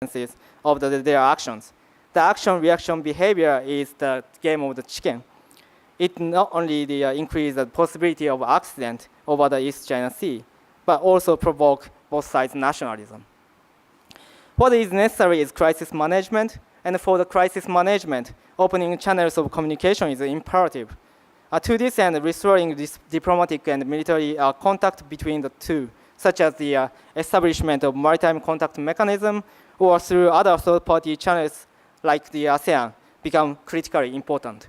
of their actions. The action-reaction behavior is the game of the chicken. It not only increase the possibility of accident over the East China Sea, but also provoke both sides' nationalism. What is necessary is crisis management, and for the crisis management, opening channels of communication is imperative. To this end, restoring this diplomatic and military contact between the two, such as the establishment of maritime contact mechanism, or through other third-party channels like the ASEAN, become critically important.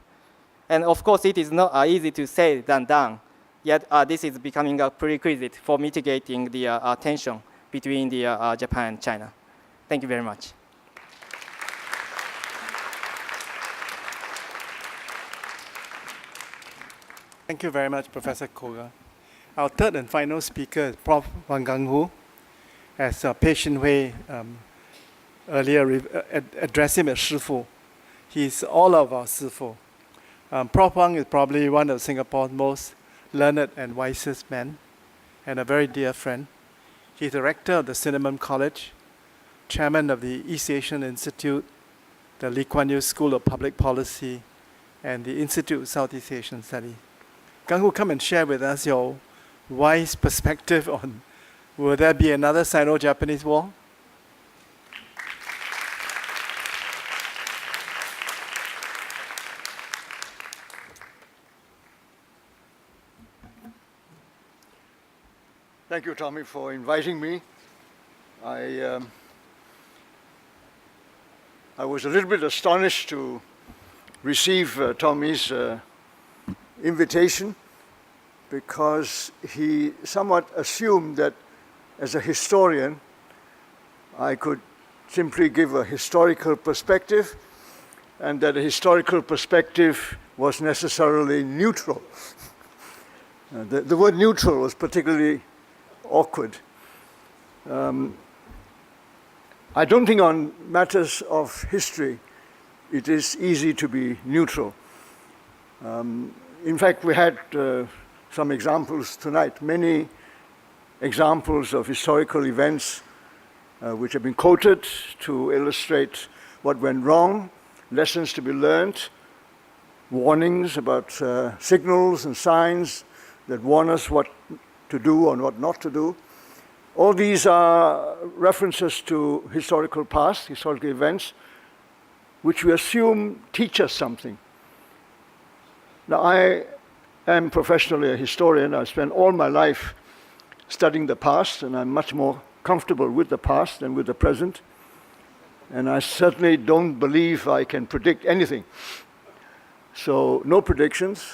And of course, it is not easy to say than done, yet this is becoming a prerequisite for mitigating the tension between the Japan and China. Thank you very much. Thank you very much, Professor Koga. Our third and final speaker is Prof. Wang, as Peh Shing Huei earlier addressed him as Shifu. He's all of our Shifu. Prof. Wang is probably one of Singapore's most learned and wisest men, and a very dear friend. He's the rector of the Cinnamon College, chairman of the East Asian Institute, the Lee Kuan Yew School of Public Policy, and the Institute of Southeast Asian Studies. Gungwu, come and share with us your wise perspective on will there be another Sino-Japanese war? Thank you, Tommy, for inviting me. I was a little bit astonished to receive Tommy's invitation, because he somewhat assumed that as a historian, I could simply give a historical perspective, and that a historical perspective was necessarily neutral. The word neutral was particularly awkward. I don't think on matters of history it is easy to be neutral. In fact, we had some examples tonight, many examples of historical events which have been quoted to illustrate what went wrong, lessons to be learned, warnings about signals and signs that warn us what to do and what not to do. All these are references to historical past, historical events, which we assume teach us something. Now, I am professionally a historian. I spent all my life studying the past, and I'm much more comfortable with the past than with the present. And I certainly don't believe I can predict anything. So, no predictions.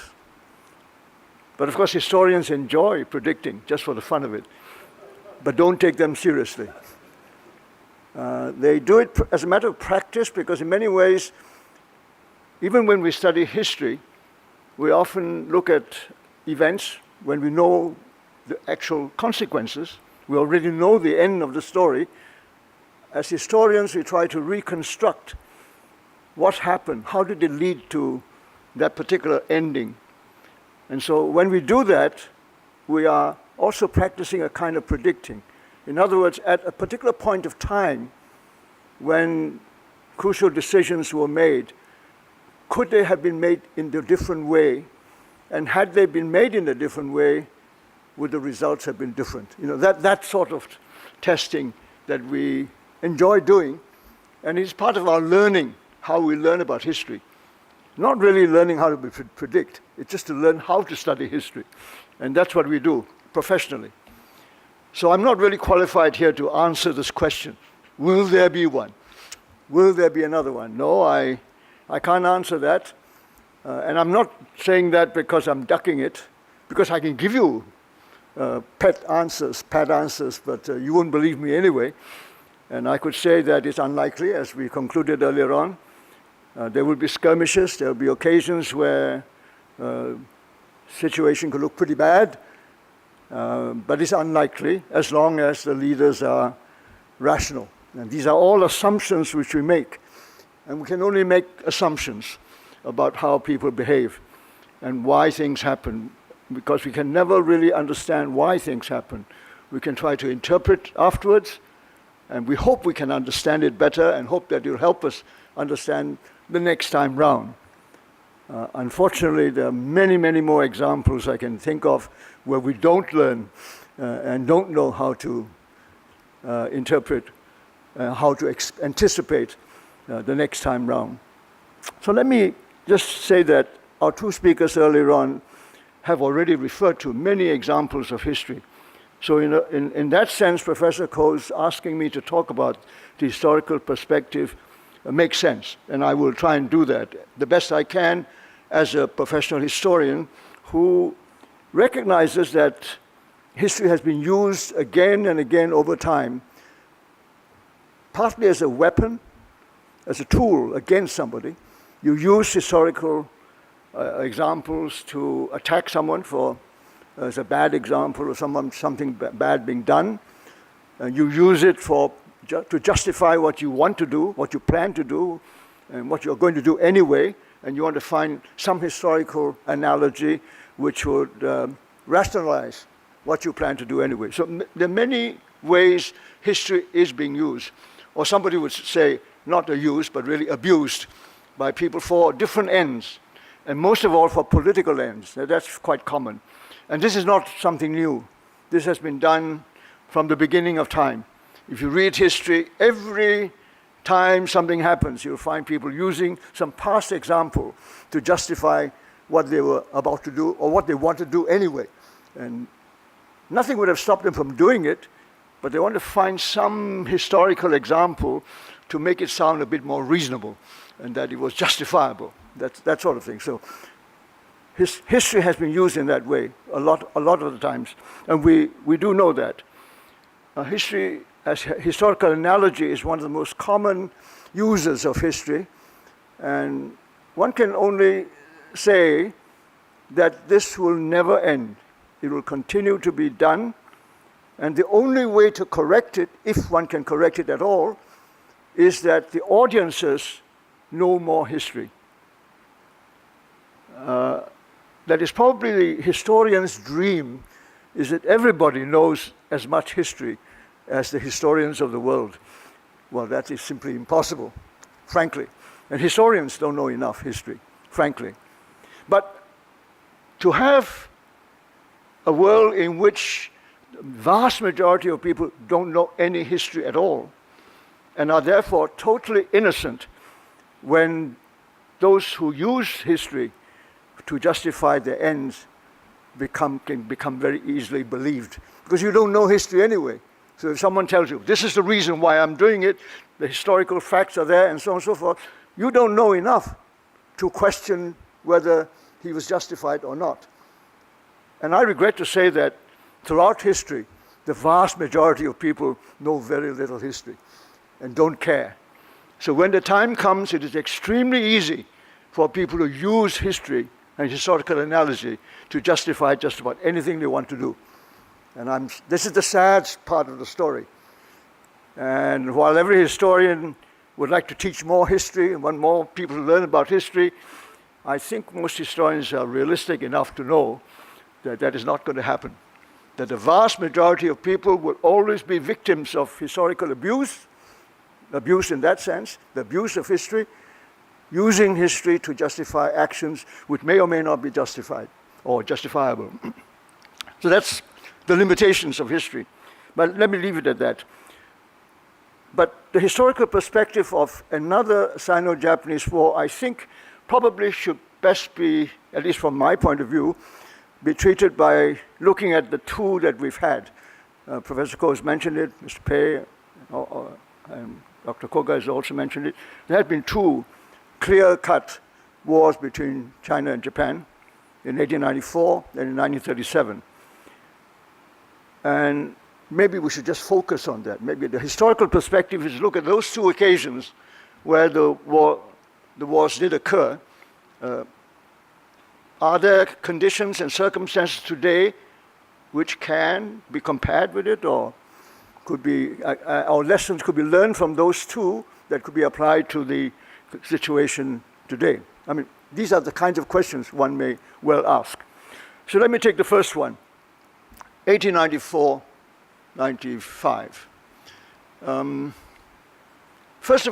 But of course, historians enjoy predicting just for the fun of it. But don't take them seriously. They do it as a matter of practice, because in many ways, even when we study history, we often look at events when we know the actual consequences. We already know the end of the story. As historians, we try to reconstruct what happened, how did it lead to that particular ending. And so when we do that, we are also practicing a kind of predicting. In other words, at a particular point of time, when crucial decisions were made, could they have been made in a different way? And had they been made in a different way, would the results have been different? You know, that sort of testing that we enjoy doing, and it's part of our learning, how we learn about history. Not really learning how to predict, it's just to learn how to study history. And that's what we do professionally. So I'm not really qualified here to answer this question. Will there be one? Will there be another one? No, I can't answer that. And I'm not saying that because I'm ducking it, because I can give you pat answers, but you won't believe me anyway. And I could say that it's unlikely, as we concluded earlier on. There will be skirmishes, there will be occasions where situation could look pretty bad, but it's unlikely as long as the leaders are rational. And these are all assumptions which we make. And we can only make assumptions about how people behave and why things happen, because we can never really understand why things happen. We can try to interpret afterwards, And we hope we can understand it better and hope that you'll help us understand the next time round. Unfortunately, there are many, many more examples I can think of where we don't learn and don't know how to interpret, how to anticipate the next time round. So let me just say that our two speakers earlier on have already referred to many examples of history. So in that sense, Professor Koh's asking me to talk about the historical perspective makes sense, and I will try and do that the best I can as a professional historian who recognizes that history has been used again and again over time, partly as a weapon, as a tool against somebody. You use historical examples to attack someone for as a bad example of something bad being done. You use it to justify what you want to do, what you plan to do, and what you're going to do anyway, and you want to find some historical analogy which would rationalize what you plan to do anyway. So there are many ways history is being used, or somebody would say not used, but really abused by people for different ends, and most of all for political ends. Now, that's quite common. And this is not something new. This has been done from the beginning of time. If you read history, every time something happens, you'll find people using some past example to justify what they were about to do or what they want to do anyway. And nothing would have stopped them from doing it, but they want to find some historical example to make it sound a bit more reasonable and that it was justifiable, that sort of thing. So history has been used in that way a lot of the times, and we do know that. History as historical analogy is one of the most common uses of history, and one can only say that this will never end. It will continue to be done, and the only way to correct it, if one can correct it at all, is that the audiences know more history. That is probably the historian's dream, is that everybody knows as much history as the historians of the world. Well, that is simply impossible, frankly. And historians don't know enough history, frankly. But to have a world in which the vast majority of people don't know any history at all and are therefore totally innocent when those who use history to justify their ends can become very easily believed, because you don't know history anyway. So if someone tells you, this is the reason why I'm doing it, the historical facts are there, and so on and so forth, you don't know enough to question whether he was justified or not. And I regret to say that throughout history, the vast majority of people know very little history and don't care. So when the time comes, it is extremely easy for people to use history and historical analogy to justify just about anything they want to do. And this is the sad part of the story. And while every historian would like to teach more history and want more people to learn about history, I think most historians are realistic enough to know that that is not going to happen. That the vast majority of people will always be victims of historical abuse in that sense, the abuse of history, using history to justify actions which may or may not be justified or justifiable. So that's the limitations of history. But let me leave it at that. But the historical perspective of another Sino-Japanese war, I think, probably should best be, at least from my point of view, be treated by looking at the two that we've had. Professor Koh has mentioned it, Mr. Peh, and Dr. Koga has also mentioned it. There have been two clear-cut wars between China and Japan in 1894 and in 1937. And maybe we should just focus on that. Maybe the historical perspective is look at those two occasions where the wars did occur. Are there conditions and circumstances today which can be compared with it, or could be, our lessons could be learned from those two that could be applied to the situation today? I mean, these are the kinds of questions one may well ask. So let me take the first one, 1894-95. First of all,